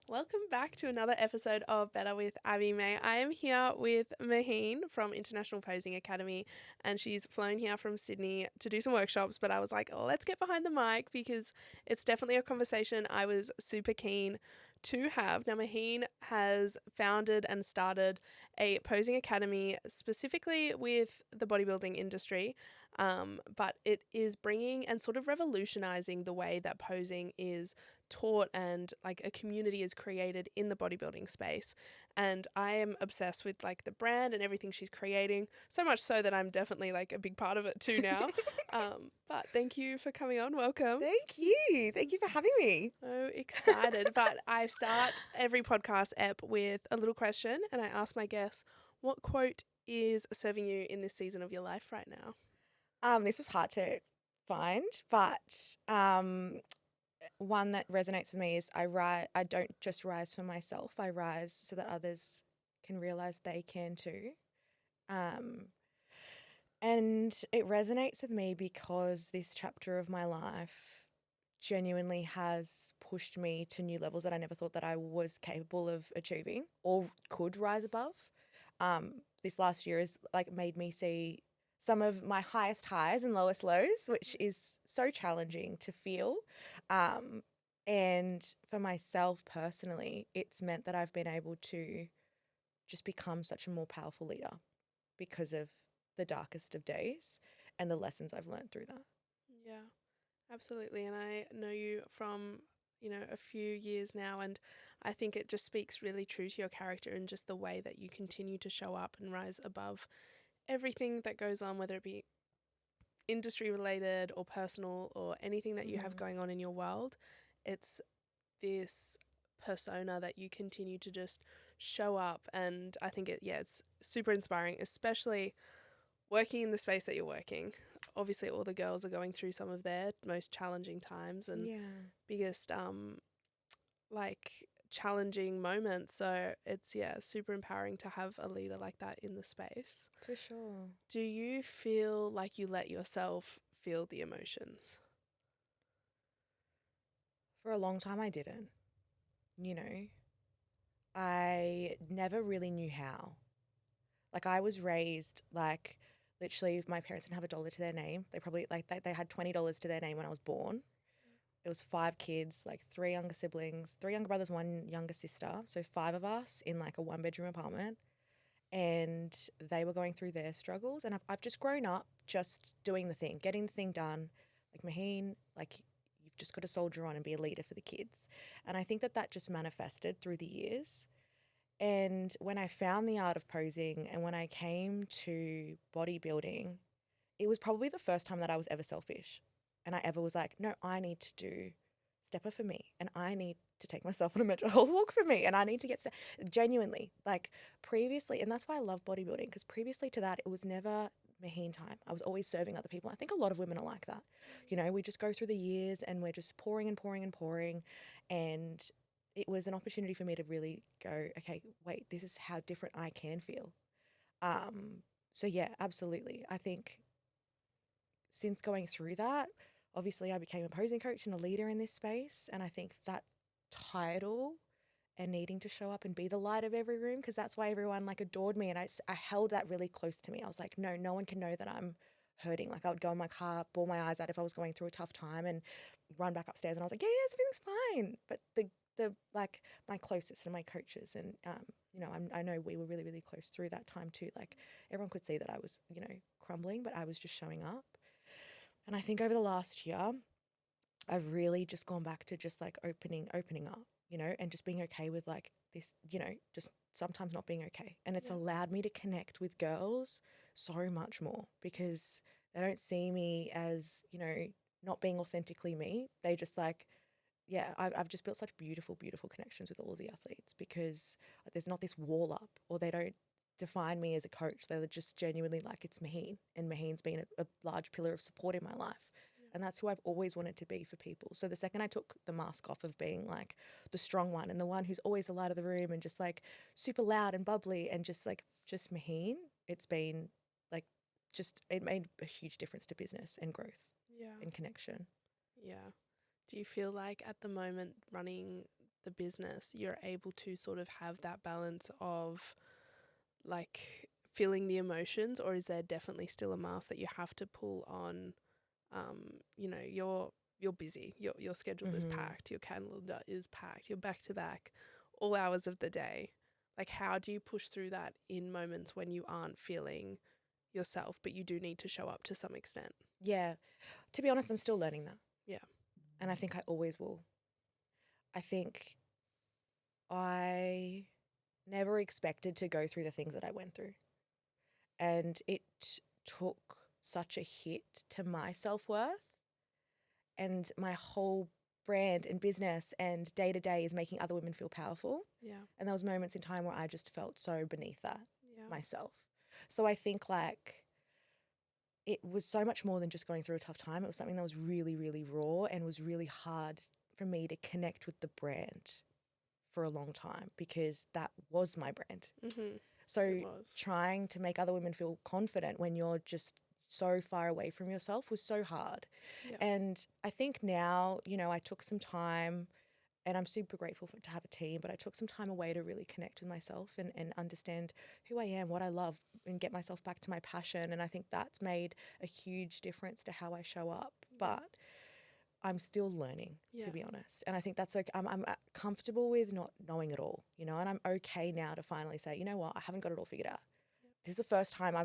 Welcome back to another episode of Better with Abbie May. I am here with Maheen from International Posing Academy, and she's flown here from Sydney to do some workshops. But I was like, let's get behind the mic because it's definitely a conversation I was super keen to have. Now, Maheen has founded and started a posing academy specifically with the bodybuilding industry, but it is bringing and sort of revolutionizing the way that posing is taught and like a community is created in the bodybuilding space. And I am obsessed with like the brand and everything she's creating, so much so that I'm definitely like a big part of it too now. But thank you for coming on. Welcome. Thank you. Thank you for having me. So excited. But I start every podcast ep with a little question, and I ask my guests, what quote is serving you in this season of your life right now? This was hard to find, but one that resonates with me is I don't just rise for myself. I rise so that others can realize they can too. And it resonates with me because this chapter of my life genuinely has pushed me to new levels that I never thought that I was capable of achieving or could rise above. This last year has like made me see some of my highest highs and lowest lows, which is so challenging to feel. And for myself personally, it's meant that I've been able to just become such a more powerful leader because of the darkest of days and the lessons I've learned through that. Yeah, absolutely. And I know you from, a few years now, and I think it just speaks really true to your character and just the way that you continue to show up and rise above everything that goes on, whether it be industry related or personal or anything that you have going on in your world. It's this persona that you continue to just show up, and I think it's super inspiring, especially working in the space that you're working. Obviously all the girls are going through some of their most challenging times and biggest like challenging moments, so it's super empowering to have a leader like that in the space. For sure. Do you feel like you let yourself feel the emotions? For a long time I didn't. I never really knew how. Like I was raised like literally if my parents didn't have $1 to their name, they probably they had $20 to their name when I was born. It was 5 kids, like 3 younger siblings, 3 younger brothers, 1 younger sister. So 5 of us in like a 1-bedroom apartment. And they were going through their struggles. And I've just grown up just doing the thing, getting the thing done. Like Maheen, like you've just got to soldier on and be a leader for the kids. And I think that just manifested through the years. And when I found the art of posing and when I came to bodybuilding, it was probably the first time that I was ever selfish. And I ever was like, no, I need to do stepper for me. And I need to take myself on a mental health walk for me. And I need to get genuinely like previously. And that's why I love bodybuilding, because previously to that, it was never Maheen time. I was always serving other people. I think a lot of women are like that. We just go through the years and we're just pouring and pouring and pouring. And it was an opportunity for me to really go, okay, wait, this is how different I can feel. So yeah, absolutely. I think since going through that, obviously I became a posing coach and a leader in this space. And I think that title and needing to show up and be the light of every room, because that's why everyone like adored me. And I held that really close to me. I was like, no one can know that I'm hurting. Like I would go in my car, bawl my eyes out if I was going through a tough time and run back upstairs. And I was like, yeah, everything's fine. But the like my closest and my coaches and I know we were really, really close through that time too. Like everyone could see that I was, crumbling, but I was just showing up. And I think over the last year, I've really just gone back to just like opening up, and just being okay with like this, just sometimes not being okay. And it's allowed me to connect with girls so much more because they don't see me as, not being authentically me. They just like, I've just built such beautiful, beautiful connections with all of the athletes because there's not this wall up, or they don't define me as a coach. They're just genuinely like, it's Maheen, and Maheen's been a large pillar of support in my life. And that's who I've always wanted to be for people. So the second I took the mask off of being like the strong one and the one who's always the light of the room and just like super loud and bubbly and just Maheen, it's been like, it made a huge difference to business and growth and connection. Yeah. Do you feel like at the moment running the business, you're able to sort of have that balance of like feeling the emotions, or is there definitely still a mask that you have to pull on? You know, you're busy, your schedule is packed, your calendar is packed, you're back to back all hours of the day. Like, how do you push through that in moments when you aren't feeling yourself, but you do need to show up to some extent? Yeah. To be honest, I'm still learning that. Yeah. And I think I always will. I think I never expected to go through the things that I went through. And it took such a hit to my self-worth, and my whole brand and business and day to day is making other women feel powerful. Yeah. And there was moments in time where I just felt so beneath that Yeah. myself. So I think like it was so much more than just going through a tough time. It was something that was really, really raw and was really hard for me to connect with the brand for a long time, because that was my brand. So trying to make other women feel confident when you're just so far away from yourself was so hard. Yeah. And I think now, you know, I took some time, and I'm super grateful to have a team, but I took some time away to really connect with myself and understand who I am, what I love, and get myself back to my passion. And I think that's made a huge difference to how I show up. But I'm still learning, to be honest. And I think that's okay. I'm comfortable with not knowing it all, you know, and I'm okay now to finally say, you know what, I haven't got it all figured out. This is the first time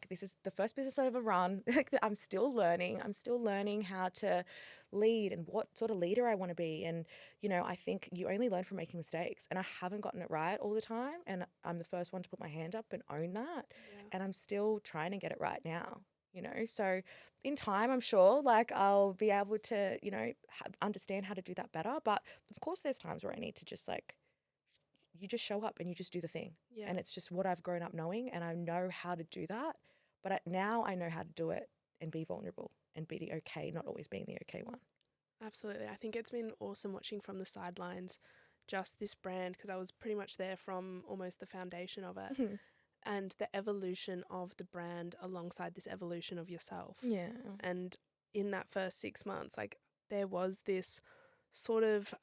this is the first business I've ever run. I'm still learning. I'm still learning how to lead and what sort of leader I want to be. And, you know, I think you only learn from making mistakes, and I haven't gotten it right all the time. And I'm the first one to put my hand up and own that. Yeah. And I'm still trying to get it right now, you know? So in time, I'm sure like I'll be able to, you know, understand how to do that better. But of course there's times where I need to just like, you just show up and you just do the thing. Yeah. And it's just what I've grown up knowing, and I know how to do that. But now I know how to do it and be vulnerable and be the okay, not always being the okay one. Absolutely. I think it's been awesome watching from the sidelines just this brand, because I was pretty much there from almost the foundation of it, and the evolution of the brand alongside this evolution of yourself. Yeah. And in that first 6 months, like there was this sort of,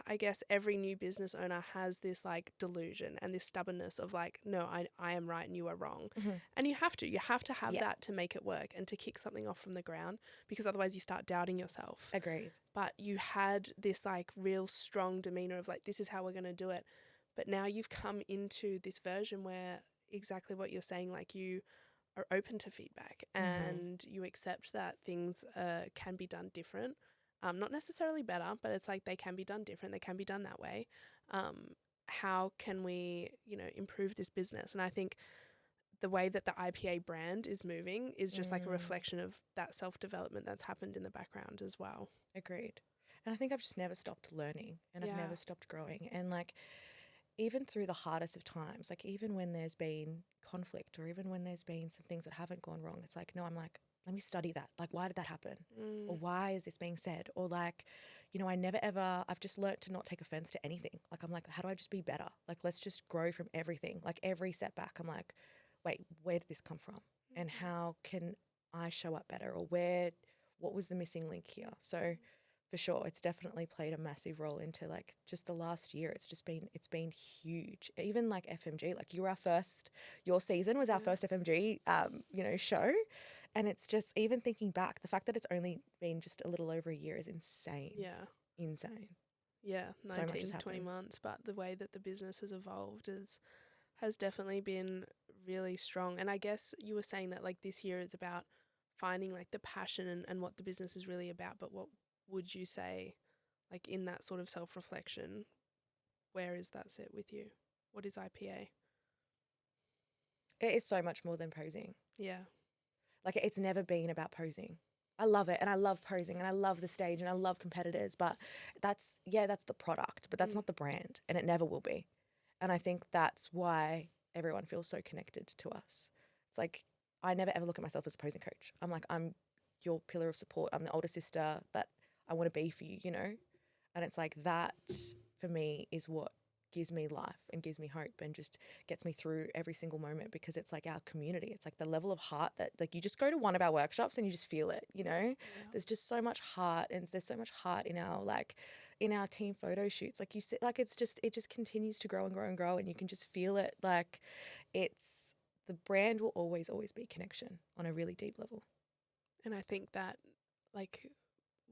I guess every new business owner has this like delusion and this stubbornness of like, no, I am right and you are wrong. And you have to have that to make it work and to kick something off from the ground, because otherwise you start doubting yourself. Agreed. But you had this like real strong demeanor of like, this is how we're going to do it. But now you've come into this version where exactly what you're saying, like you are open to feedback and you accept that things can be done different. Not necessarily better, but it's like they can be done different. They can be done that way. How can we, you know, improve this business? And I think the way that the IPA brand is moving is just like a reflection of that self-development that's happened in the background as well. Agreed. And I think I've just never stopped learning, and I've never stopped growing. And like, even through the hardest of times, like even when there's been conflict or even when there's been some things that haven't gone wrong, it's like, no, I'm like, let me study that. Like, why did that happen? Or why is this being said? Or like, you know, I've just learnt to not take offense to anything. Like, I'm like, how do I just be better? Like, let's just grow from everything. Like every setback, I'm like, wait, where did this come from? And how can I show up better? Or what was the missing link here? So for sure, it's definitely played a massive role into like just the last year. It's been huge. Even like FMG, like your season was our first FMG, you know, show. And it's just, even thinking back, the fact that it's only been just a little over a year is insane. Yeah. Insane. Yeah, 19 to 20 months. But the way that the business has evolved has definitely been really strong. And I guess you were saying that like this year is about finding like the passion and what the business is really about. But what would you say, like in that sort of self-reflection, where is that sit with you? What is IPA? It is so much more than posing. Yeah. Like, it's never been about posing. I love it, and I love posing, and I love the stage, and I love competitors, but that's the product, but that's not the brand, and it never will be. And I think that's why everyone feels so connected to us. It's like, I never ever look at myself as a posing coach. I'm like, I'm your pillar of support. I'm the older sister that I want to be for you, you know? And it's like, that for me is what gives me life and gives me hope and just gets me through every single moment, because it's like our community. It's like the level of heart that, like, you just go to one of our workshops and you just feel it, you know? There's just so much heart, and there's so much heart in our, like, in our team photo shoots, like you said, like it just continues to grow and grow and grow, and you can just feel it. Like it's the brand will always be connection on a really deep level. And I think that, like,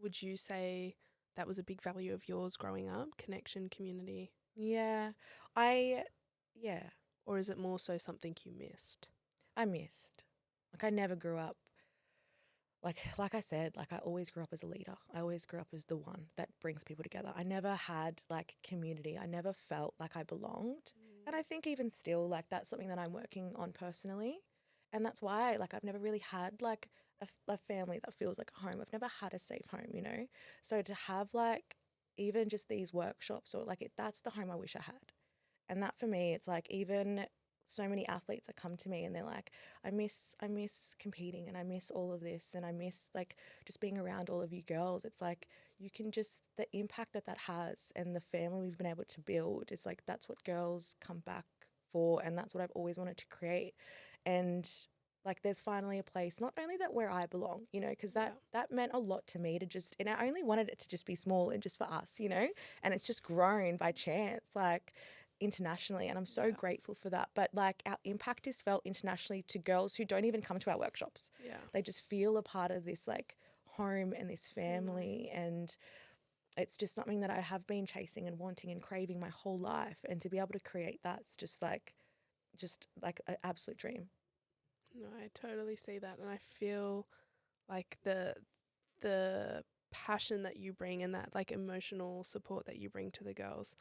would you say that was a big value of yours growing up, connection, community? Yeah, yeah, Or is it more so something you missed? I missed. Like I never grew up. Like I said, like I always grew up as a leader. I always grew up as the one that brings people together. I never had like community. I never felt like I belonged. And I think even still, like that's something that I'm working on personally. And that's why like I've never really had like a family that feels like a home. I've never had a safe home, you know? So to have like even just these workshops or like that's the home I wish I had. And that for me, it's like even so many athletes that come to me and they're like, I miss competing and I miss all of this and I miss like just being around all of you girls. It's like you can just the impact that has and the family we've been able to build is like that's what girls come back for, and that's what I've always wanted to create. And like there's finally a place not only that where I belong, you know, because that meant a lot to me to just, and I only wanted it to just be small and just for us, you know, and it's just grown by chance. Like internationally, and I'm so grateful for that. But like our impact is felt internationally to girls who don't even come to our workshops. Yeah. They just feel a part of this like home and this family, and it's just something that I have been chasing and wanting and craving my whole life, and to be able to create that's just like an absolute dream. No, I totally see that, and I feel like the passion that you bring and that like emotional support that you bring to the girls,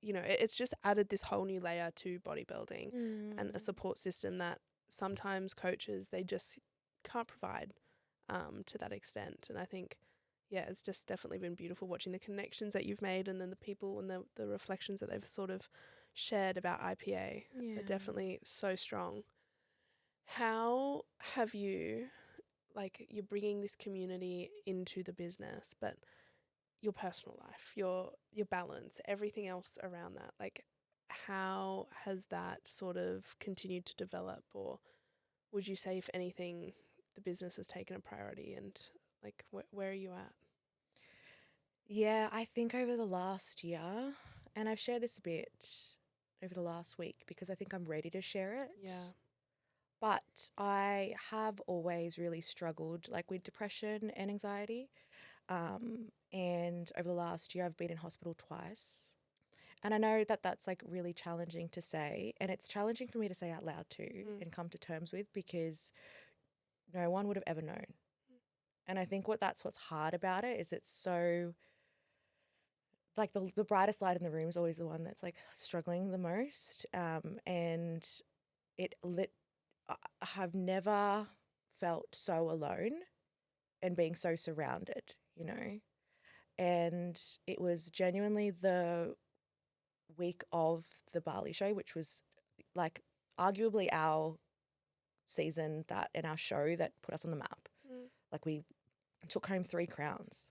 you know, it's just added this whole new layer to bodybuilding and a support system that sometimes coaches they just can't provide to that extent. And I think, yeah, it's just definitely been beautiful watching the connections that you've made and then the people and the reflections that they've sort of shared about IPA. Yeah. Are definitely so strong. How have you, like, you're bringing this community into the business, but your personal life, your balance, everything else around that, like, how has that sort of continued to develop, or would you say, if anything, the business has taken a priority, and like, where are you at? Yeah, I think over the last year, and I've shared this a bit over the last week because I think I'm ready to share it. Yeah. But I have always really struggled like with depression and anxiety. And over the last year, I've been in hospital twice. And I know that that's like really challenging to say. And it's challenging for me to say out loud too and come to terms with, because no one would have ever known. And I think what's hard about it is it's so like the brightest light in the room is always the one that's like struggling the most. And I have never felt so alone and being so surrounded, you know. And it was genuinely the week of the Bali show, which was like arguably our season that and our show that put us on the map. Like we took home 3 crowns.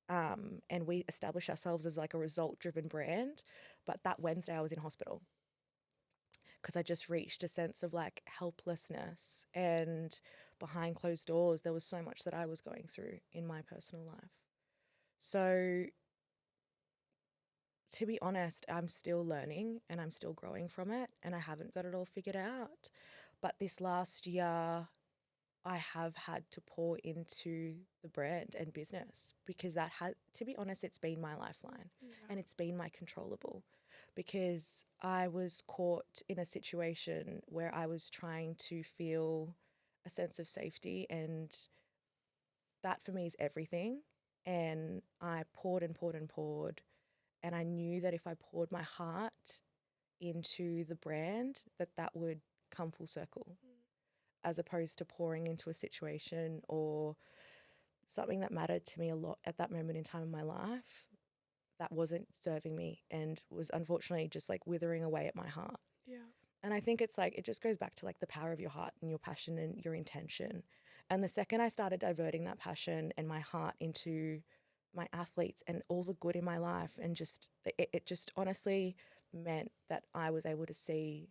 And we established ourselves as like a result-driven brand. But that Wednesday I was in hospital because I just reached a sense of like helplessness, and behind closed doors there was so much that I was going through in my personal life. So to be honest, I'm still learning and I'm still growing from it, and I haven't got it all figured out. But this last year I have had to pour into the brand and business, because that has, to be honest, it's been my lifeline and it's been my controllable, because I was caught in a situation where I was trying to feel a sense of safety, and that for me is everything. And I poured and poured and poured, and I knew that if I poured my heart into the brand, that would come full circle, as opposed to pouring into a situation or something that mattered to me a lot at that moment in time in my life that wasn't serving me and was unfortunately just like withering away at my heart. Yeah. And I think it's like, it just goes back to like the power of your heart and your passion and your intention. And the second I started diverting that passion and my heart into my athletes and all the good in my life, and just, it just honestly meant that I was able to see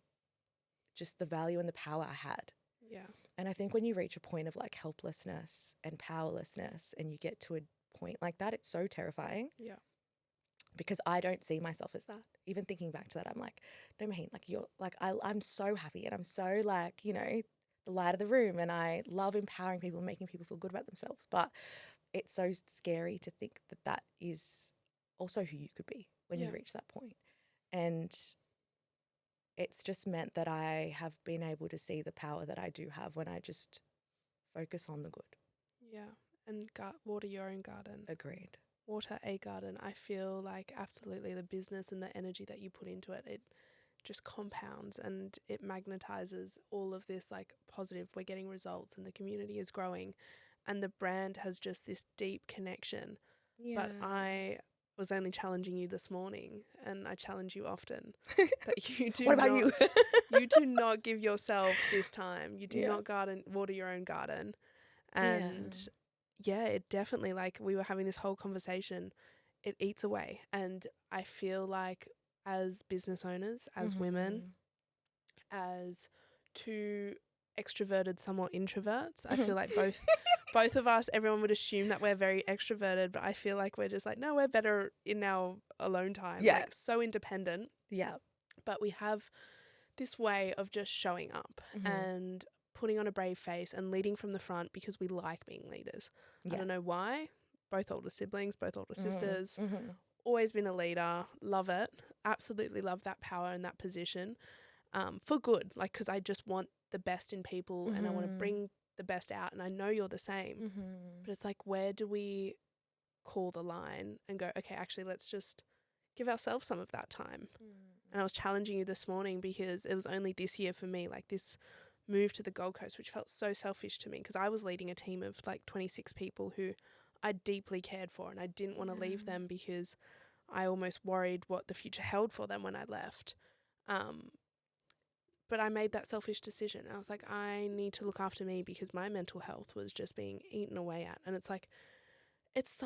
just the value and the power I had. Yeah. And I think when you reach a point of like helplessness and powerlessness, and you get to a point like that, it's so terrifying. Yeah. Because I don't see myself as that. Even thinking back to that, I'm like, no, Maheen, like you're like, I'm so happy and I'm so like, you know, the light of the room, and I love empowering people and making people feel good about themselves. But it's so scary to think that that is also who you could be when you reach that point. And it's just meant that I have been able to see the power that I do have when I just focus on the good. Yeah. And water your own garden. Agreed. Water a garden. I feel like absolutely the business and the energy that you put into it, it just compounds and it magnetizes all of this like positive. We're getting results and the community is growing and the brand has just this deep connection. Yeah. But I was only challenging you this morning, and I challenge you often that you do What about not, you? you do not give yourself this time. You do Yeah. not water your own garden. And yeah, it definitely, like we were having this whole conversation, it eats away. And I feel like as business owners, as women, as two extroverted, somewhat introverts, I feel like both of us, everyone would assume that we're very extroverted, but I feel like we're just like, no, we're better in our alone time. Yeah. Like so independent. Yeah. But we have this way of just showing up and putting on a brave face and leading from the front because we like being leaders. I don't know why. Both older siblings, both older sisters, always been a leader, love it, absolutely love that power and that position for good, like because I just want the best in people and I want to bring the best out, and I know you're the same. But it's like, where do we call the line and go, okay, actually let's just give ourselves some of that time. And I was challenging you this morning because it was only this year for me, like this move to the Gold Coast, which felt so selfish to me because I was leading a team of like 26 people who I deeply cared for, and I didn't want to leave them because I almost worried what the future held for them when I left. But I made that selfish decision. I was like, I need to look after me because my mental health was just being eaten away at. And it's like, it's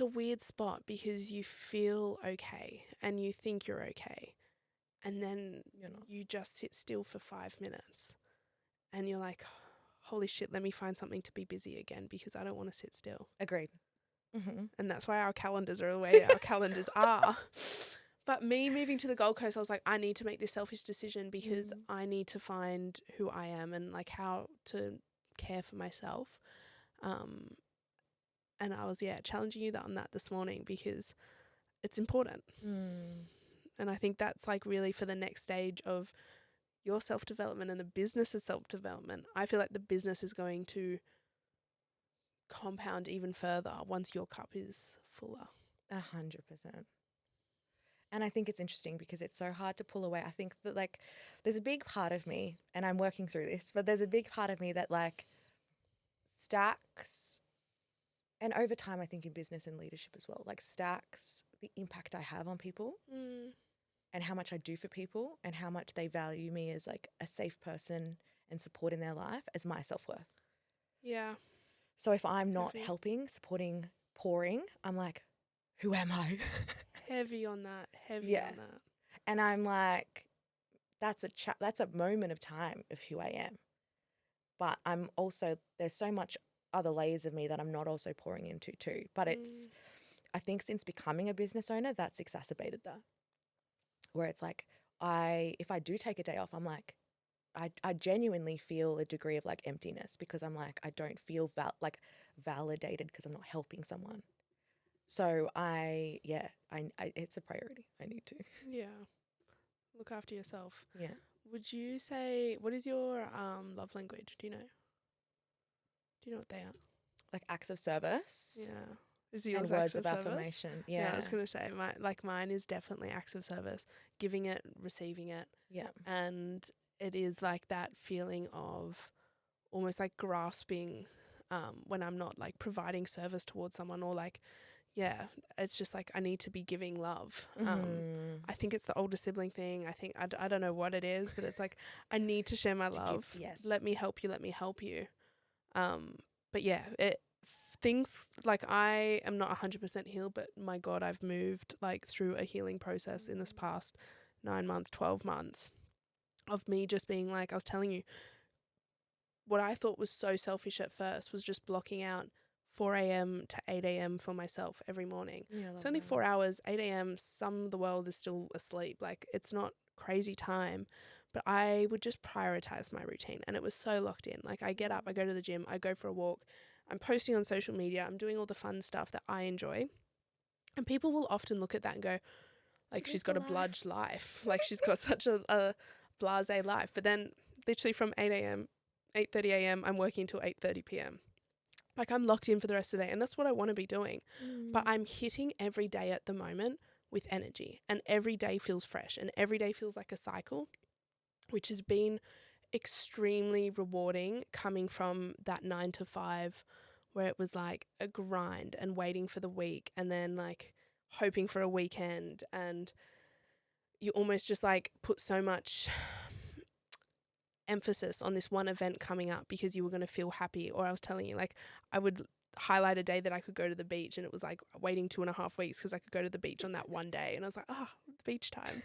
a weird spot because you feel okay and you think you're okay. And then you just sit still for 5 minutes and you're like, holy shit, let me find something to be busy again because I don't want to sit still. Agreed. And that's why our calendars are the way our calendars are. But me moving to the Gold Coast, I was like, I need to make this selfish decision because I need to find who I am and like how to care for myself. And I was, challenging you on that this morning because it's important. And I think that's like really for the next stage of your self-development and the business's self-development. I feel like the business is going to compound even further once your cup is fuller. 100%. And I think it's interesting because it's so hard to pull away. I think that like there's a big part of me, and I'm working through this, but there's a big part of me that like stacks, and over time I think in business and leadership as well, like stacks the impact I have on people and how much I do for people and how much they value me as like a safe person and support in their life as my self-worth. Yeah. So if I'm not helping, supporting, pouring, I'm like, who am I? Heavy on that. On that. And I'm like, that's a moment of time of who I am. But I'm also, there's so much other layers of me that I'm not also pouring into too. But it's, I think since becoming a business owner, that's exacerbated that. Where it's like, if I do take a day off, I'm like, I genuinely feel a degree of like emptiness because I'm like, I don't feel validated because I'm not helping someone. So it's a priority. I need to. Yeah. Look after yourself. Yeah. Would you say, what is your love language? Do you know? Do you know what they are? Like acts of service. Yeah. Is yours and words acts of service? affirmation. Yeah. I was going to say, mine is definitely acts of service, giving it, receiving it. Yeah. And it is like that feeling of almost like grasping when I'm not like providing service towards someone, or like, it's just like I need to be giving love. I think it's the older sibling thing. I think, I don't know what it is, but it's like I need to share my love. Yes. Let me help you. But yeah, things like I am not 100% healed, but my God, I've moved like through a healing process in this past 9 months, 12 months of me just being like, I was telling you, what I thought was so selfish at first was just blocking out 4 a.m. to 8 a.m. for myself every morning. Yeah, It's only 4 hours, 8 a.m. Some of the world is still asleep. Like, it's not crazy time, but I would just prioritize my routine, and it was so locked in. Like, I get up, I go to the gym, I go for a walk, I'm posting on social media, I'm doing all the fun stuff that I enjoy. And people will often look at that and go, like, she's got a bludge life. Like, she's got such a blasé life. But then literally from 8 a.m., 8:30 a.m., I'm working till 8:30 p.m. Like, I'm locked in for the rest of the day, and that's what I want to be doing. But I'm hitting every day at the moment with energy, and every day feels fresh, and every day feels like a cycle, which has been extremely rewarding, coming from that 9 to 5 where it was like a grind and waiting for the week, and then like hoping for a weekend, and you almost just like put so much emphasis on this one event coming up because you were going to feel happy. Or I was telling you, like, I would highlight a day that I could go to the beach, and it was like waiting 2.5 weeks because I could go to the beach on that one day, and I was like, oh, beach time.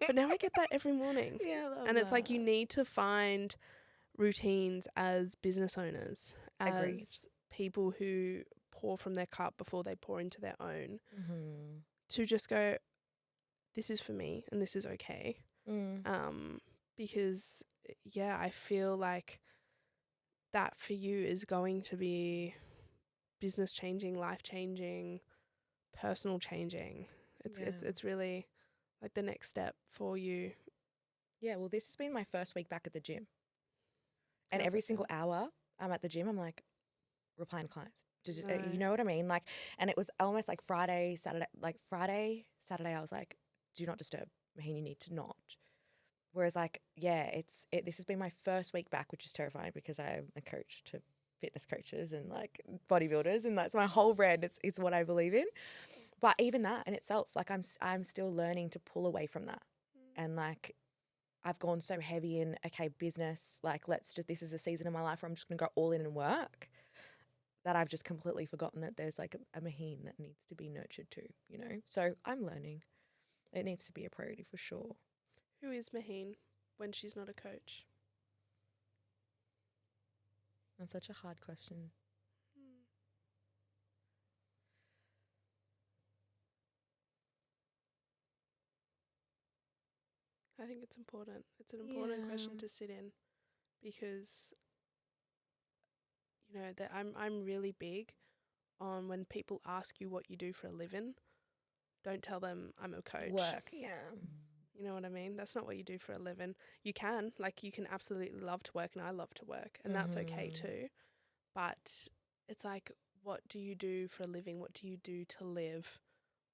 But now I get that every morning. Yeah, I love And it's like, you that. need to find routines as business owners, Agreed. as people who pour from their cup before they pour into their own, Mm-hmm. to just go, this is for me and this is okay. Because yeah, I feel like that for you is going to be business changing, life changing, personal changing. It's really like the next step for you. Yeah, well, this has been my first week back at the gym. And How's every that single feel? hour I'm at the gym, I'm like, replying to clients. Just, No. you know what I mean? Like, and it was almost like Friday, Saturday, I was like, do not disturb. Maheen, you need to not. Whereas like, yeah, this has been my first week back, which is terrifying because I'm a coach to fitness coaches and like bodybuilders, and that's my whole brand. It's what I believe in. But even that in itself, like I'm still learning to pull away from that. And like, I've gone so heavy in, okay, business, like this is a season of my life where I'm just going to go all in and work, that I've just completely forgotten that there's like a Maheen that needs to be nurtured too, you know? So I'm learning. It needs to be a priority for sure. Who is Maheen when she's not a coach? That's such a hard question. I think it's important. It's an important question to sit in, because you know that I'm really big on, when people ask you what you do for a living, don't tell them I'm a coach. Work, yeah. You know what I mean? That's not what you do for a living. You can, like, you can absolutely love to work, and I love to work, and that's okay too. But it's like, what do you do for a living? What do you do to live?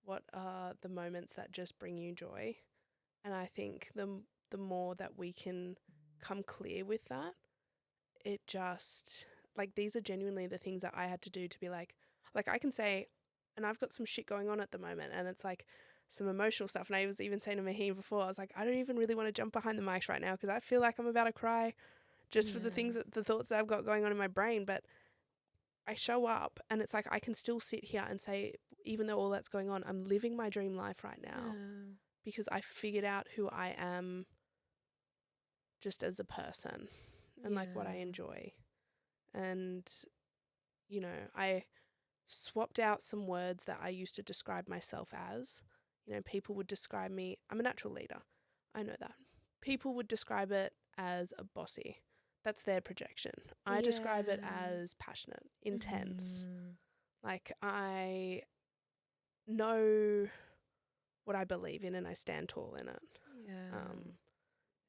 What are the moments that just bring you joy? And I think the more that we can come clear with that, it just, like, these are genuinely the things that I had to do to be like I can say, and I've got some shit going on at the moment, and it's like some emotional stuff. And I was even saying to Maheen before, I was like, I don't even really want to jump behind the mics right now because I feel like I'm about to cry just for the thoughts that I've got going on in my brain. But I show up, and it's like I can still sit here and say, even though all that's going on, I'm living my dream life right now because I figured out who I am just as a person and like what I enjoy. And, you know, I swapped out some words that I used to describe myself as. You know, people would describe me, I'm a natural leader. I know that. People would describe it as a bossy. That's their projection. I describe it as passionate, intense. Like, I know what I believe in and I stand tall in it.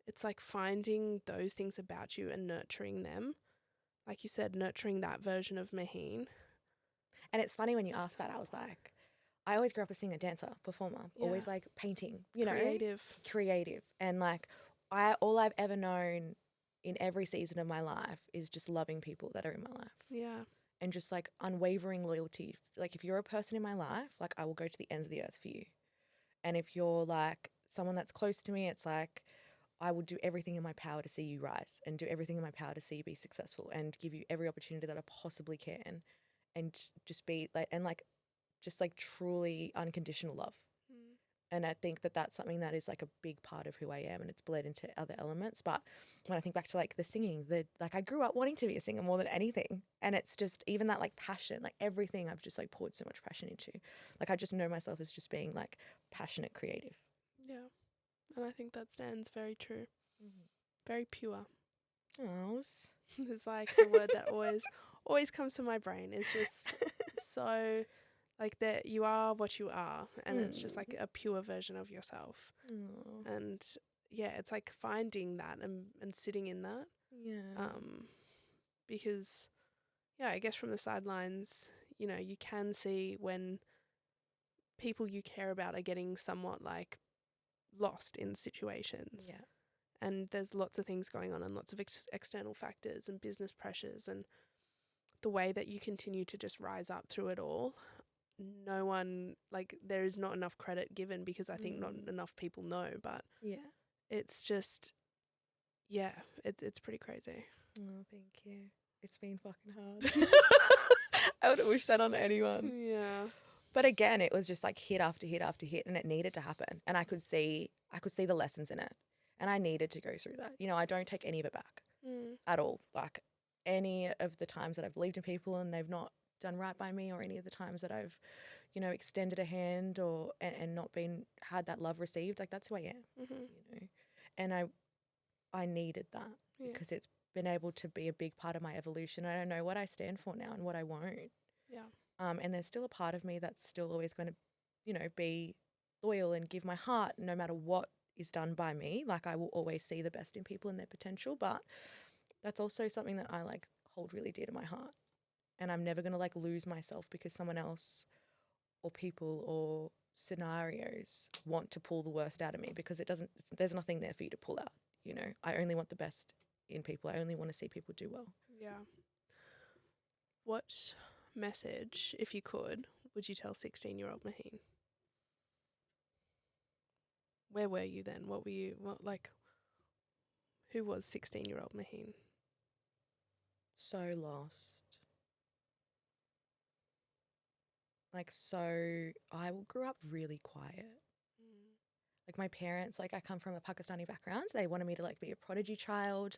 It's like finding those things about you and nurturing them. Like you said, nurturing that version of Maheen. And it's funny when you asked that, I was like, I always grew up as singer, dancer, performer, always like painting, you know, creative. And like, all I've ever known in every season of my life is just loving people that are in my life. Yeah. And just like unwavering loyalty. Like, if you're a person in my life, like, I will go to the ends of the earth for you. And if you're like someone that's close to me, it's like, I will do everything in my power to see you rise and do everything in my power to see you be successful and give you every opportunity that I possibly can. And just be like, and like, just like truly unconditional love. And I think that that's something that is like a big part of who I am, and it's bled into other elements. But when I think back to like the singing, like I grew up wanting to be a singer more than anything. And it's just even that like passion, like everything I've just like poured so much passion into. Like I just know myself as just being like passionate creative. Yeah. And I think that stands very true. Mm-hmm. Very pure. Oh. It's like the word that always comes to my brain. It's just so like that you are what you are, and it's just like a pure version of yourself. And yeah, it's like finding that and sitting in that. Yeah. Because yeah, I guess from the sidelines, you know, you can see when people you care about are getting somewhat like lost in situations. Yeah. And there's lots of things going on and lots of external factors and business pressures, and the way that you continue to just rise up through it all. No one, like, there is not enough credit given because I think not enough people know, but Yeah. it's just, yeah, it's pretty crazy. Oh, thank you. It's been fucking hard. I wouldn't wish that on anyone. Yeah. But again, it was just like hit after hit after hit, and it needed to happen. And I could see the lessons in it. And I needed to go through that. You know, I don't take any of it back at all. Like any of the times that I've believed in people and they've not done right by me, or any of the times that I've, you know, extended a hand or and not had that love received, like that's who I am, you know. And I needed that because it's been able to be a big part of my evolution. I don't know what I stand for now and what I won't. Yeah. And there's still a part of me that's still always going to, you know, be loyal and give my heart no matter what is done by me. Like I will always see the best in people and their potential, but that's also something that I like hold really dear to my heart. And I'm never going to like lose myself because someone else or people or scenarios want to pull the worst out of me, because there's nothing there for you to pull out. You know, I only want the best in people. I only want to see people do well. Yeah. What message, if you could, would you tell 16-year-old Maheen? Where were you then? What were you, who was 16-year-old Maheen? So lost. Like, so I grew up really quiet. Like my parents, like I come from a Pakistani background. They wanted me to like be a prodigy child.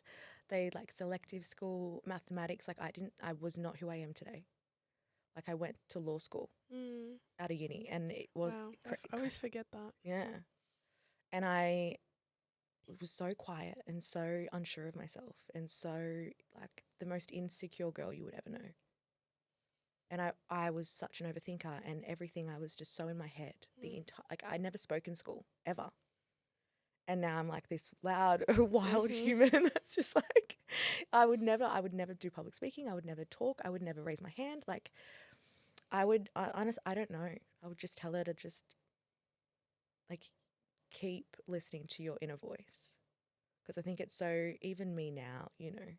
They like selective school, mathematics. Like I was not who I am today. Like I went to law school out of uni, and it was, wow. I always forget that. Yeah. And I was so quiet and so unsure of myself and so like the most insecure girl you would ever know. And I was such an overthinker, and everything, I was just so in my head the entire, like I never spoke in school ever. And now I'm like this loud, wild human that's just like, I would never do public speaking. I would never talk. I would never raise my hand. Like I don't know. I would just tell her to just like keep listening to your inner voice. Because I think it's so, even me now, you know,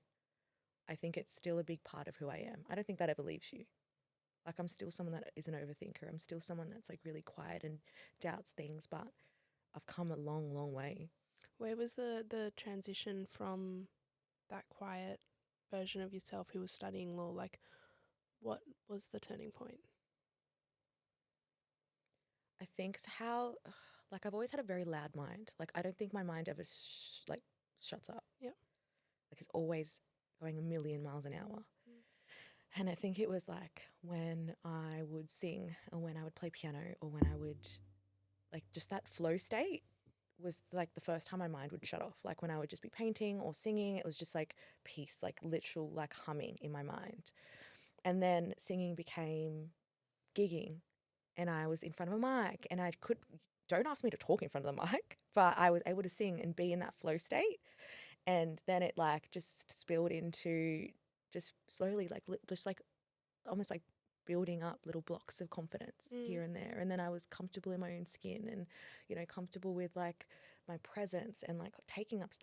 I think it's still a big part of who I am. I don't think that ever leaves you. Like I'm still someone that is an overthinker. I'm still someone that's like really quiet and doubts things, but I've come a long, long way. Where was the transition from that quiet version of yourself who was studying law? Like, what was the turning point? I think like I've always had a very loud mind. Like I don't think my mind ever shuts up. Yeah. Like it's always going a million miles an hour. And I think it was like when I would sing or when I would play piano or when I would like just that flow state was like the first time my mind would shut off. Like when I would just be painting or singing, it was just like peace, like literal like humming in my mind. And then singing became gigging, and I was in front of a mic, and don't ask me to talk in front of the mic, but I was able to sing and be in that flow state. And then it like just spilled into just slowly like just like almost like building up little blocks of confidence here and there. And then I was comfortable in my own skin and, you know, comfortable with like my presence and like taking up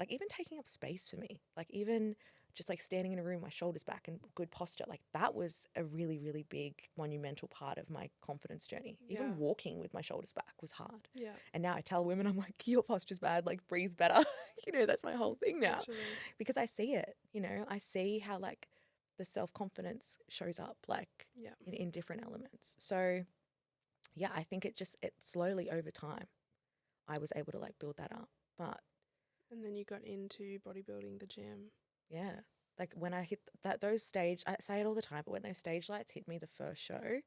space for me. Like even just like standing in a room, my shoulders back and good posture, like that was a really, really big monumental part of my confidence journey. Even walking with my shoulders back was hard. Yeah. And now I tell women, I'm like, your posture's bad, like breathe better. You know, that's my whole thing now. Literally. Because I see it, you know, I see how like the self-confidence shows up like in different elements. So yeah, I think it slowly over time, I was able to like build that up. But And then you got into bodybuilding, the gym. yeah, like when I hit those stage, I say it all the time, but when those stage lights hit me the first show,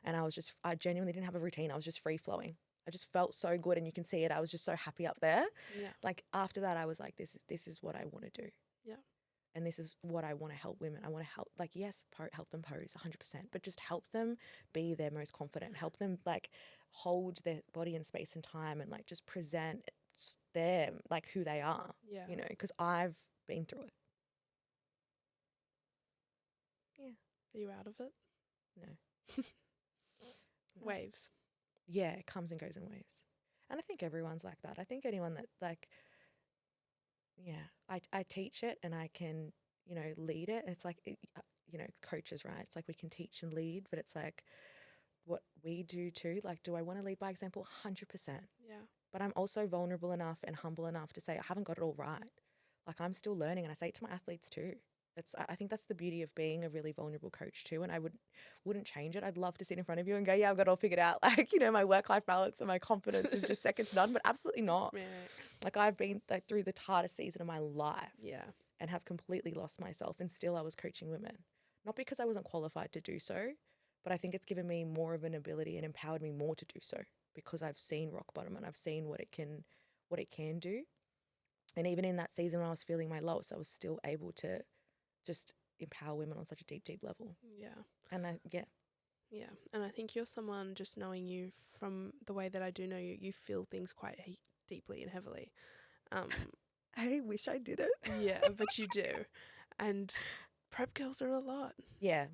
and I genuinely didn't have a routine. I was just free flowing. I just felt so good, and you can see it. I was just so happy up there. Yeah. Like after that, I was like, this is what I want to do. Yeah. And this is what I want to help women. I want to help, like, yes, help them pose 100%, but just help them be their most confident. Help them like hold their body in space and time, and like just present them like who they are. Yeah. You know, because I've been through it. Yeah. Are you out of it? No. No. Waves. Yeah, it comes and goes in waves. And I think everyone's like that. I think anyone that like, yeah, I teach it and I can, you know, lead it. And it's like, you know, coaches, right? It's like we can teach and lead, but it's like what we do too. Like, do I want to lead by example? 100%. Yeah. But I'm also vulnerable enough and humble enough to say I haven't got it all right. Like I'm still learning, and I say it to my athletes too. I think that's the beauty of being a really vulnerable coach too. And I wouldn't change it. I'd love to sit in front of you and go, yeah, I've got it all figured out. Like, you know, my work-life balance and my confidence is just second to none, but absolutely not. Yeah. Like I've been like, through the hardest season of my life. Yeah. And have completely lost myself, and still I was coaching women. Not because I wasn't qualified to do so, but I think it's given me more of an ability and empowered me more to do so, because I've seen rock bottom and I've seen what it can do. And even in that season when I was feeling my lowest, I was still able to just empower women on such a deep, deep level. Yeah. And Yeah. And I think you're someone, just knowing you from the way that I do know you, you feel things quite deeply and heavily. I wish I did it. Yeah, but you do. And prep girls are a lot. Yeah.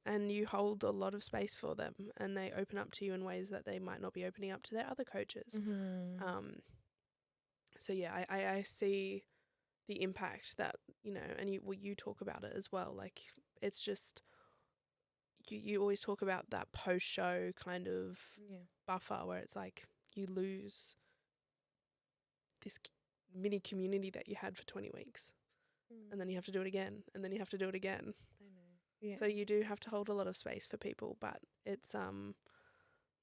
And you hold a lot of space for them, and they open up to you in ways that they might not be opening up to their other coaches. Mm-hmm. So yeah, I see the impact that, you know, and you talk about it as well. Like it's just, you always talk about that post-show kind of buffer where it's like you lose this mini community that you had for 20 weeks. And then you have to do it again, and then you have to do it again. I know. Yeah. So you do have to hold a lot of space for people, but it's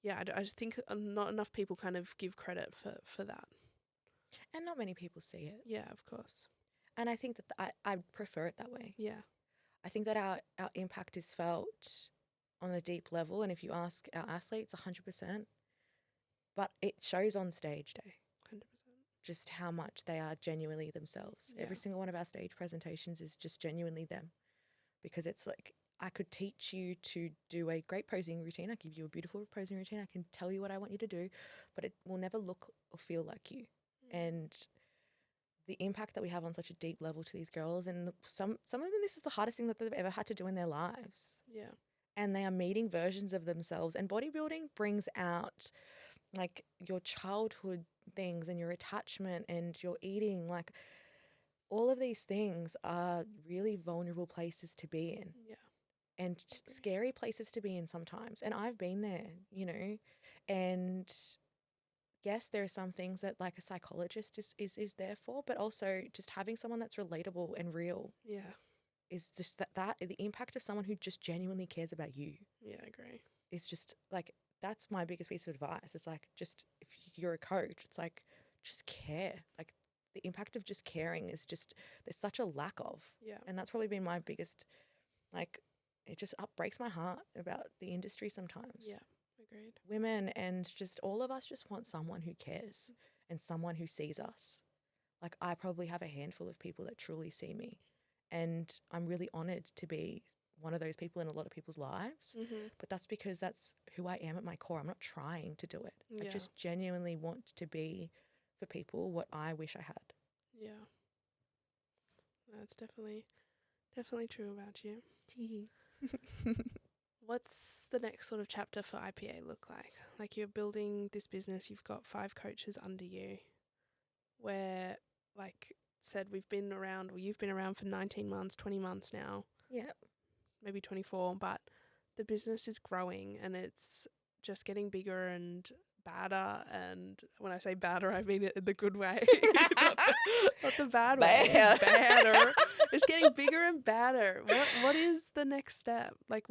yeah, I just think not enough people kind of give credit for that. And not many people see it. Yeah, of course. And I think that I prefer it that way. Yeah. I think that our impact is felt on a deep level, and if you ask our athletes, 100%, but it shows on stage day. 100%. Just how much they are genuinely themselves. Yeah. Every single one of our stage presentations is just genuinely them, because it's like I could teach you to do a great posing routine. I give you a beautiful posing routine. I can tell you what I want you to do, but it will never look or feel like you. And the impact that we have on such a deep level to these girls, and some of them, this is the hardest thing that they've ever had to do in their lives. Yeah. And they are meeting versions of themselves. And bodybuilding brings out like your childhood things and your attachment and your eating. Like all of these things are really vulnerable places to be in. Yeah. And scary places to be in sometimes. And I've been there, you know, and yes, there are some things that like a psychologist is there for, but also just having someone that's relatable and real. Yeah. Is just that the impact of someone who just genuinely cares about you. Yeah, I agree. Is just like, that's my biggest piece of advice. It's like, just if you're a coach, it's like, just care. Like the impact of just caring is just, there's such a lack of. Yeah. And that's probably been my biggest, like, it just breaks my heart about the industry sometimes. Yeah, agreed. Women and just all of us just want someone who cares and someone who sees us. Like I probably have a handful of people that truly see me. And I'm really honoured to be one of those people in a lot of people's lives. Mm-hmm. But that's because that's who I am at my core. I'm not trying to do it. Yeah. I just genuinely want to be for people what I wish I had. Yeah. That's definitely true about you. What's the next sort of chapter for IPA look like? Like you're building this business, you've got 5 coaches under you, where like said you've been around for 19 months, 20 months now. Yeah. Maybe 24, but the business is growing and it's just getting bigger and badder. And when I say badder, I mean it in the good way. not the bad way. Badder. It's getting bigger and badder. What is the next step? Like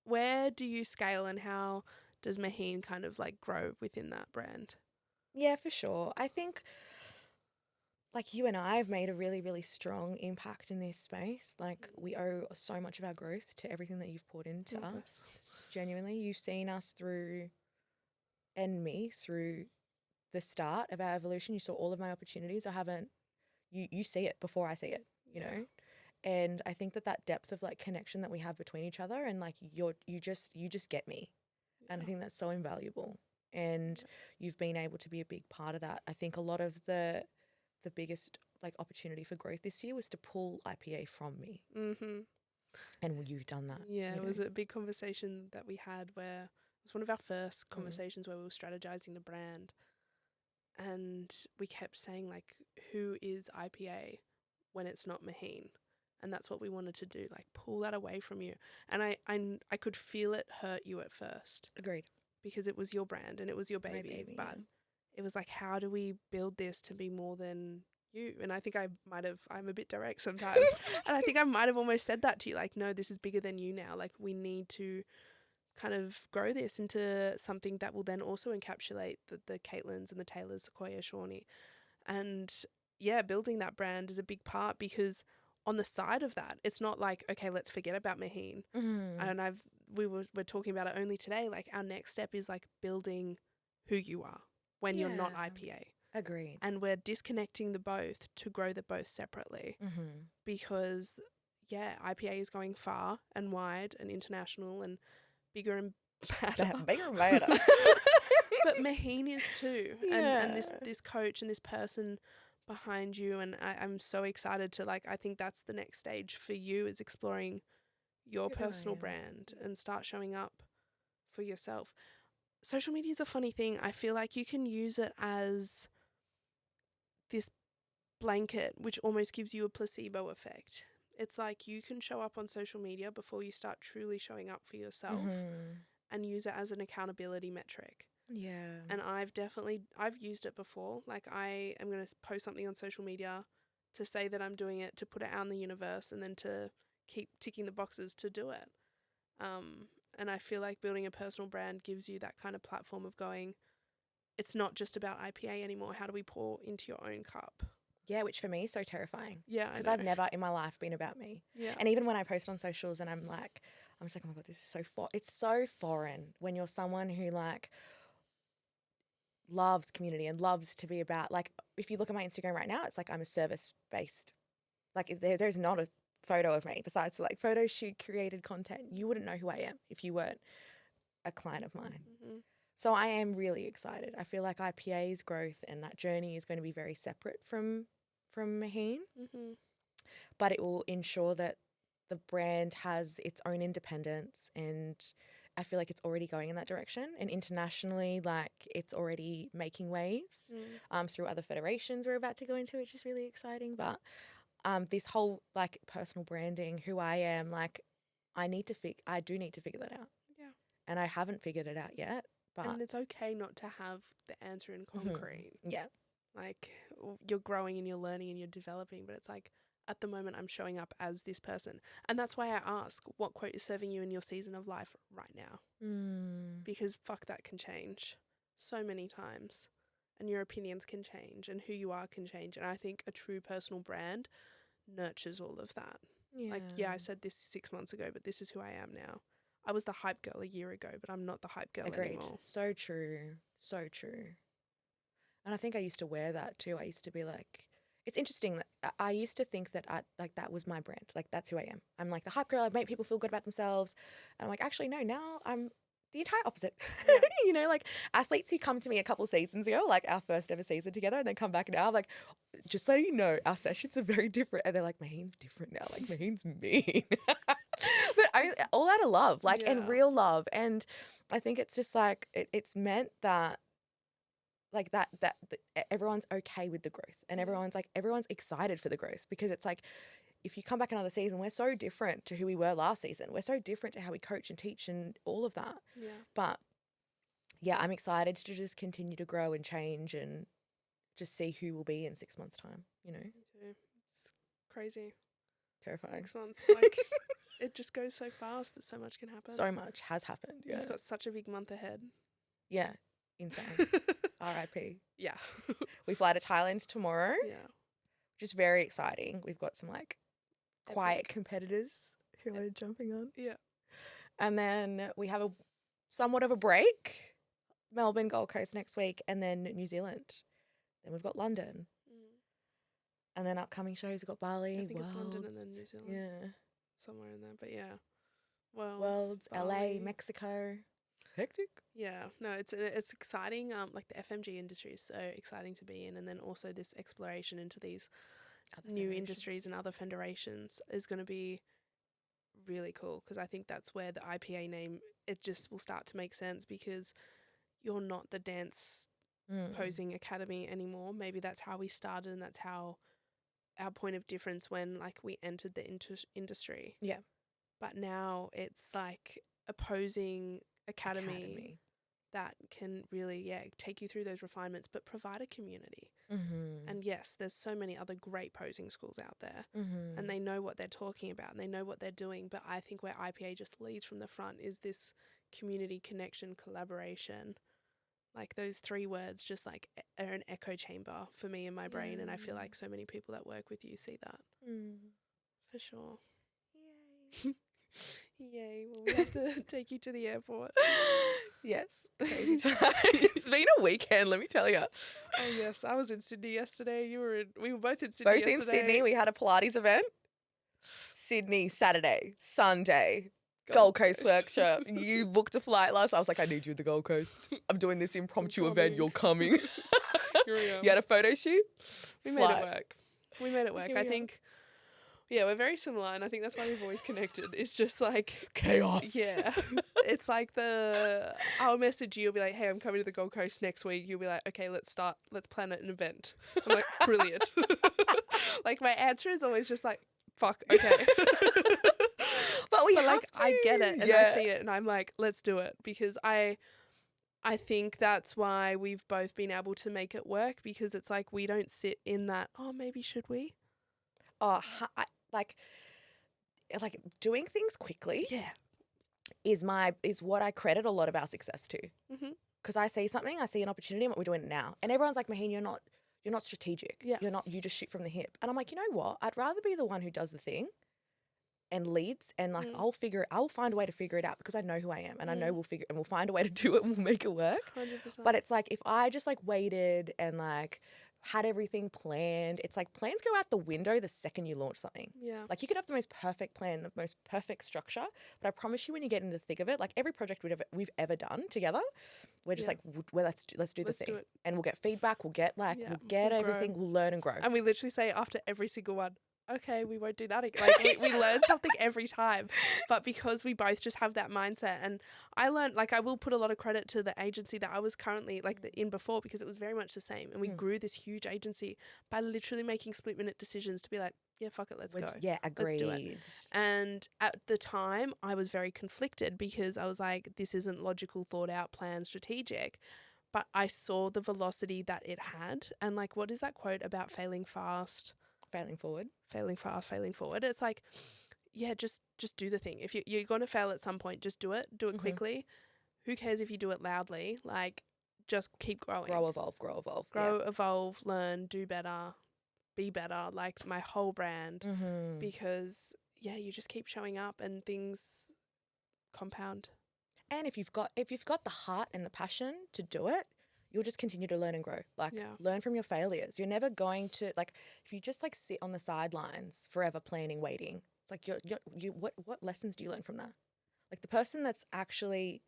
where do you scale, and how does Maheen kind of like grow within that brand? Yeah, for sure. I think like you and I have made a really, really strong impact in this space. Like we owe so much of our growth to everything that you've poured into us. Genuinely, you've seen us through and me through the start of our evolution. You saw all of my opportunities. I haven't, you see it before I see it, you know? And I think that depth of like connection that we have between each other and like you just get me. And I think that's so invaluable. And you've been able to be a big part of that. I think a lot of the biggest like opportunity for growth this year was to pull IPA from me. Mm-hmm. And you've done that. Yeah, it was a big conversation that we had where it was one of our first conversations where we were strategizing the brand. And we kept saying, like, who is IPA when it's not Maheen? And that's what we wanted to do, like, pull that away from you. And I could feel it hurt you at first. Agreed. Because it was your brand and it was your baby. But it was like, how do we build this to be more than you? And I think I'm a bit direct sometimes. And I think I might have almost said that to you, like, no, this is bigger than you now. Like, we need to kind of grow this into something that will then also encapsulate the Caitlins and the Taylors, Sequoia, Shawnee. And yeah, building that brand is a big part because on the side of that, it's not like, okay, let's forget about Maheen. And we're talking about it only today. Like our next step is like building who you are when you're not IPA. Agreed. And we're disconnecting the both to grow the both separately because IPA is going far and wide and international and bigger and better. Bigger and better. But Maheen is too. And this coach and this person behind you. And I'm so excited to I think that's the next stage for you is exploring your personal brand and start showing up for yourself. Social media is a funny thing. I feel like you can use it as this blanket, which almost gives you a placebo effect. It's like you can show up on social media before you start truly showing up for yourself and use it as an accountability metric. Yeah. And I've used it before. Like I am going to post something on social media to say that I'm doing it, to put it out in the universe and then to keep ticking the boxes to do it. And I feel like building a personal brand gives you that kind of platform of going, it's not just about IPA anymore. How do we pour into your own cup? Yeah, which for me is so terrifying. Yeah, because I've never in my life been about me. Yeah. And even when I post on socials and I'm just like, oh my God, this is so it's so foreign when you're someone who loves community and loves to be about, if you look at my Instagram right now, it's like I'm a service-based, there's not a photo of me besides photo shoot created content. You wouldn't know who I am if you weren't a client of mine. So I am really excited. I feel like IPA's growth and that journey is going to be very separate from Maheen, but it will ensure that the brand has its own independence, and I feel like it's already going in that direction. And internationally, it's already making waves through other federations we're about to go into, which is really exciting. But this whole personal branding, who I am, I do need to figure that out. Yeah. And I haven't figured it out yet. But and it's okay not to have the answer in concrete. Yeah. You're growing and you're learning and you're developing, but it's at the moment I'm showing up as this person. And that's why I ask what quote is serving you in your season of life right now. Because fuck, that can change so many times. And your opinions can change and who you are can change. And I think a true personal brand nurtures all of that. Yeah. I said this 6 months ago, but this is who I am now. I was the hype girl a year ago, but I'm not the hype girl anymore. So true. So true. And I think I used to wear that too. I used to be it's interesting that I used to think that that was my brand. That's who I am. I'm the hype girl. I make people feel good about themselves. And I'm actually, no, now I'm the entire opposite. Yeah. Athletes who come to me a couple seasons ago, our first ever season together, and then come back now, I'm just so you know, our sessions are very different. And they're Maheen's different now. Maheen's mean. But all out of love, and real love. And I think it's just it's meant that that everyone's okay with the growth, and everyone's excited for the growth, because it's if you come back another season, we're so different to who we were last season. We're so different to how we coach and teach and all of that. Yeah. But yeah, I'm excited to just continue to grow and change and just see who will be in 6 months' time, you know? Me too. It's crazy. Terrifying. 6 months. It just goes so fast, but so much can happen. So much has happened. Yeah. You've got such a big month ahead. Yeah. Insane. R.I.P. Yeah. We fly to Thailand tomorrow, Yeah. which is very exciting. We've got some like quiet Epic. competitors who are jumping on. Yeah. And then we have a somewhat of a break. Melbourne, Gold Coast next week, and then New Zealand. Then we've got London. And then upcoming shows, we've got Bali, I think it's London and Worlds. then New Zealand. Yeah. Somewhere in there. But yeah. Worlds, LA, Bali. Mexico. Hectic. Yeah, no, it's exciting. Like the FMG industry is so exciting to be in, and then also this exploration into these new industries and other federations is going to be really cool, because I think that's where the IPA name, it just will start to make sense, because you're not the dance posing academy anymore. Maybe that's how we started, and that's how our point of difference when like we entered the industry. Yeah. But now it's like a posing academy that can really, take you through those refinements, but provide a community. And yes, there's so many other great posing schools out there, and they know what they're talking about and they know what they're doing. But I think where IPA just leads from the front is this community connection, collaboration. Like those three words just like are an echo chamber for me in my brain. And I feel like so many people that work with you see that. For sure. Yay. Yay. Well, we have to take you to the airport. Yes. Crazy time. It's been a weekend, let me tell you. Oh, yes. I was in Sydney yesterday. We were both in Sydney yesterday. Both in Sydney. We had a Pilates event. Sydney, Saturday, Sunday, Gold Coast workshop. You booked a flight last. I was like, I need you at the Gold Coast. I'm doing this impromptu event. You're coming. You had a photo shoot? We made it work. We made it work. I think, we're very similar, and I think that's why we've always connected. It's just like chaos. Yeah. It's like I'll message you, you'll be like, hey, I'm coming to the Gold Coast next week. You'll be like, okay, let's plan an event. I'm like, brilliant. Like my answer is always just like, fuck, okay. But we have like to. I get it and I see it and I'm like, let's do it, because I think that's why we've both been able to make it work, because it's like we don't sit in that, oh, maybe should we? Oh, like doing things quickly. Yeah. Is what I credit a lot of our success to. Because I see something, I see an opportunity, and we're doing it now. And everyone's like, Maheen, you're not strategic. Yeah. You just shoot from the hip. And I'm like, you know what? I'd rather be the one who does the thing and leads, and like I'll find a way to figure it out, because I know who I am, and I know we'll find a way to do it and we'll make it work. 100%. But it's like if I just like waited and like had everything planned, it's like plans go out the window the second you launch something. Yeah. Like you could have the most perfect plan, the most perfect structure, but I promise you when you get in the thick of it, like every project we've ever done together, we're just like, well, let's do the thing. And we'll get feedback, we'll get everything, we'll learn and grow. And we literally say after every single one, okay, we won't do that again. Like we learn something every time, but because we both just have that mindset. And I learned, like, I will put a lot of credit to the agency that I was currently in before, because it was very much the same. And we grew this huge agency by literally making split minute decisions to be like, yeah, fuck it, let's go. Yeah, agreed. Let's do it. And at the time I was very conflicted, because I was like, this isn't logical, thought out, planned, strategic. But I saw the velocity that it had. And like, what is that quote about failing fast? Failing fast, failing forward. It's like, yeah, just do the thing. If you're going to fail at some point, just do it quickly. Who cares if you do it loudly? Like, just keep growing. Grow, evolve, learn, do better, be better, like my whole brand. Because you just keep showing up and things compound. And if you've got the heart and the passion to do it, you'll just continue to learn and grow. Like, learn from your failures. You're never going to, like, if you just like sit on the sidelines forever planning, waiting, it's like what lessons do you learn from that? Like, the person that's actually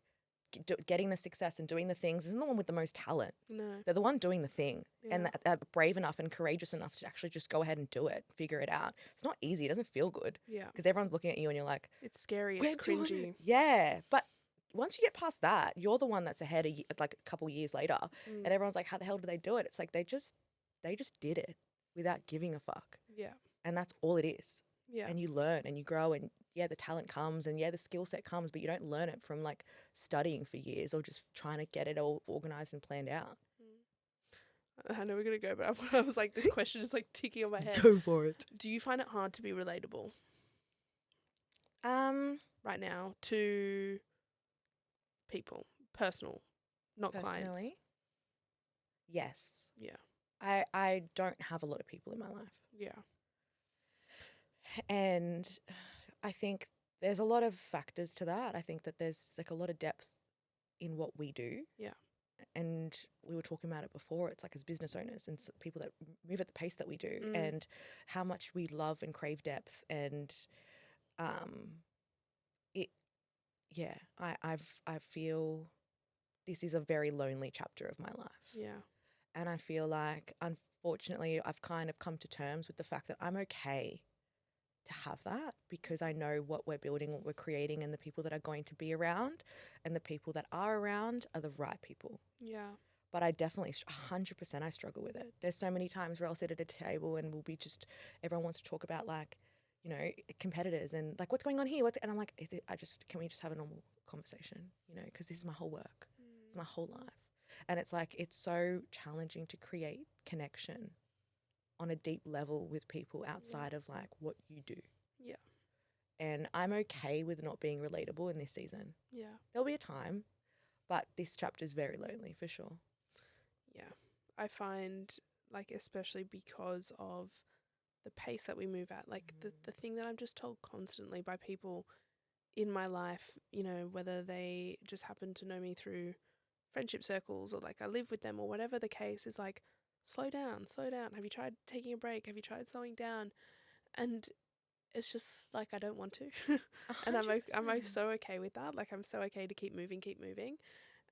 getting the success and doing the things isn't the one with the most talent. No. They're the one doing the thing. And they're brave enough and courageous enough to actually just go ahead and do it, figure it out. It's not easy. It doesn't feel good. Yeah. Because everyone's looking at you and you're like, it's scary. It's cringy. Yeah. But once you get past that, you're the one that's ahead like a couple years later, and everyone's like, how the hell do they do it? It's like they just did it without giving a fuck. Yeah. And that's all it is. Yeah. And you learn and you grow, and the talent comes, and the skill set comes, but you don't learn it from like studying for years or just trying to get it all organized and planned out. I know we're going to go, but I was like, this question is like ticking on my head. Go for it. Do you find it hard to be relatable? Right now to people, personal, not clients. Yes. Yeah. I don't have a lot of people in my life. Yeah. And I think there's a lot of factors to that. I think that there's like a lot of depth in what we do. Yeah. And we were talking about it before. It's like as business owners and people that move at the pace that we do, and how much we love and crave depth. And it, yeah, I feel this is a very lonely chapter of my life. Yeah. And I feel like, unfortunately, I've kind of come to terms with the fact that I'm okay to have that, because I know what we're building, what we're creating, and the people that are going to be around and the people that are around are the right people. Yeah. But I definitely, 100%, I struggle with it. There's so many times where I'll sit at a table and we'll be just, everyone wants to talk about like, you know, competitors and like, what's going on here? And I'm like, can we just have a normal conversation, you know, because this is my whole work. It's my whole life. And it's like, it's so challenging to create connection on a deep level with people outside of like what you do. Yeah. And I'm okay with not being relatable in this season. Yeah. There'll be a time, but this chapter is very lonely for sure. Yeah. I find like, especially because of the pace that we move at, like the thing that I'm just told constantly by people in my life, you know, whether they just happen to know me through friendship circles or like I live with them or whatever the case, is like, slow down. Have you tried taking a break? Have you tried slowing down? And it's just like, I don't want to. And I'm so okay with that. Like, I'm so okay to keep moving.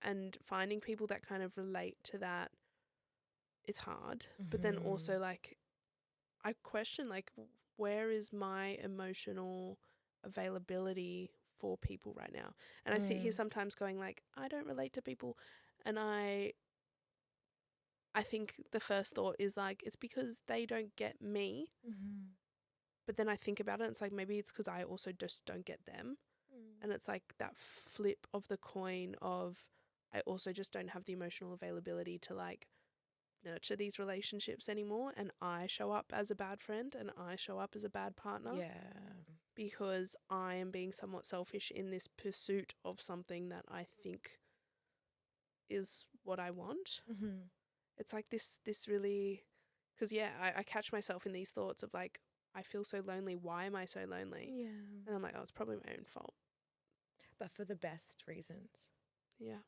And finding people that kind of relate to that, it's hard. But then also like, I question like, where is my emotional availability for people right now? And I sit here sometimes going like, I don't relate to people. And I think the first thought is like, it's because they don't get me. But then I think about it and it's like, maybe it's because I also just don't get them. And it's like that flip of the coin of, I also just don't have the emotional availability to like nurture these relationships anymore. And I show up as a bad friend and I show up as a bad partner. Yeah. Because I am being somewhat selfish in this pursuit of something that I think is what I want. It's like this really, because yeah, I catch myself in these thoughts of like, I feel so lonely. Why am I so lonely? Yeah. And I'm like, oh, it's probably my own fault. But for the best reasons. Yeah.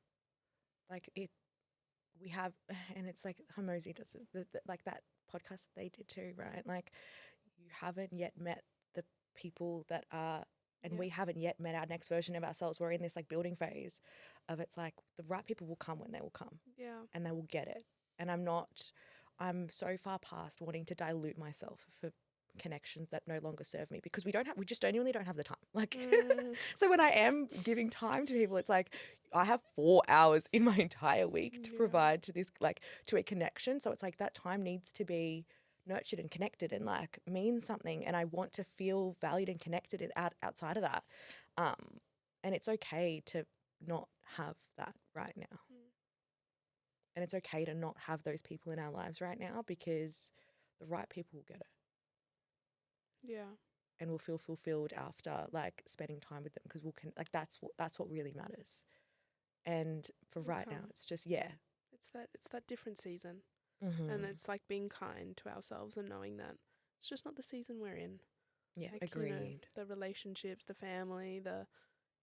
Like we have, and it's like Hormozy does it, like that podcast that they did too, right? Like, you haven't yet met the people that are, and we haven't yet met our next version of ourselves. We're in this like building phase of, it's like the right people will come when they will come. Yeah. And they will get it. And I'm so far past wanting to dilute myself for connections that no longer serve me, because we just genuinely don't have the time. Like, so when I am giving time to people, it's like I have 4 hours in my entire week to provide to this, like, to a connection. So it's like that time needs to be nurtured and connected and like mean something. And I want to feel valued and connected outside of that. And it's okay to not have that right now. And it's okay to not have those people in our lives right now, because the right people will get it. Yeah. And we'll feel fulfilled after like spending time with them, because that's what really matters. And for right now, it's just, It's that different season. And it's like being kind to ourselves and knowing that it's just not the season we're in. Yeah, like, agreed. You know, the relationships, the family, the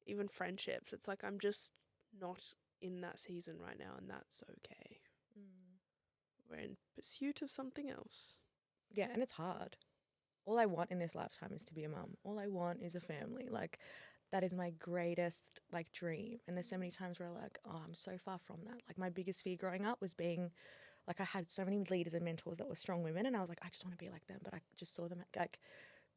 even friendships. It's like, I'm just not in that season right now, and that's okay. We're in pursuit of something else. Yeah, and it's hard. All I want in this lifetime is to be a mum. All I want is a family. Like, that is my greatest like dream. And there's so many times where I'm like, oh, I'm so far from that. Like, my biggest fear growing up was being, like, I had so many leaders and mentors that were strong women, and I was like, I just want to be like them. But I just saw them like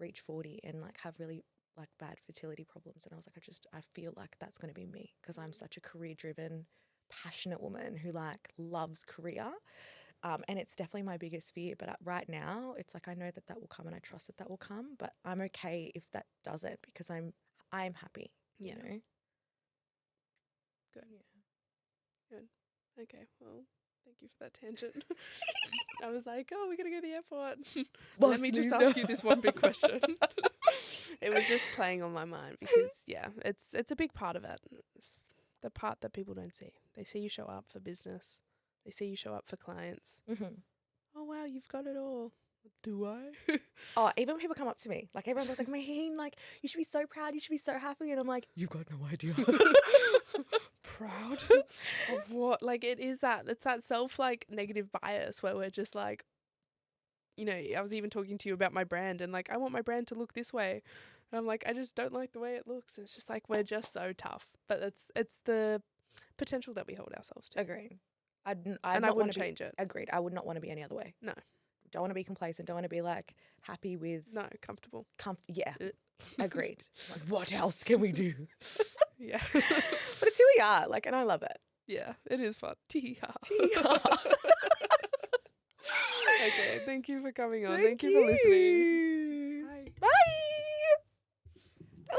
reach 40 and like have really like bad fertility problems. And I was like, I feel like that's going to be me, because I'm such a career-driven, passionate woman who like loves career. And it's definitely my biggest fear. But right now, it's like, I know that will come, and I trust that will come. But I'm okay if that doesn't, because I'm happy. Yeah. You know? Good. Yeah. Good. Okay. Well, thank you for that tangent. I was like, oh, we're going to go to the airport. Let me just ask you this one big question. It was just playing on my mind because, yeah, it's a big part of it. It's the part that people don't see. They see you show up for business. They see you show up for clients. Mhm. Oh, wow, you've got it all. Do I? Oh, even when people come up to me, like everyone's always like, Maheen, like you should be so proud, you should be so happy, and I'm like, you've got no idea. Proud of what? Like it's that self like negative bias where we're just like, you know, I was even talking to you about my brand and like I want my brand to look this way. And I'm like, I just don't like the way it looks. It's just like we're just so tough. But it's the potential that we hold ourselves to. Agreed. I wouldn't change it. Agreed. I would not want to be any other way. No. Don't want to be complacent. Don't want to be like happy with. No, comfortable. Yeah. Agreed. Like, what else can we do? Yeah. But it's who we are. Like, and I love it. Yeah, it is fun. Tee-ha. Okay, thank you for coming on. Thank you for listening.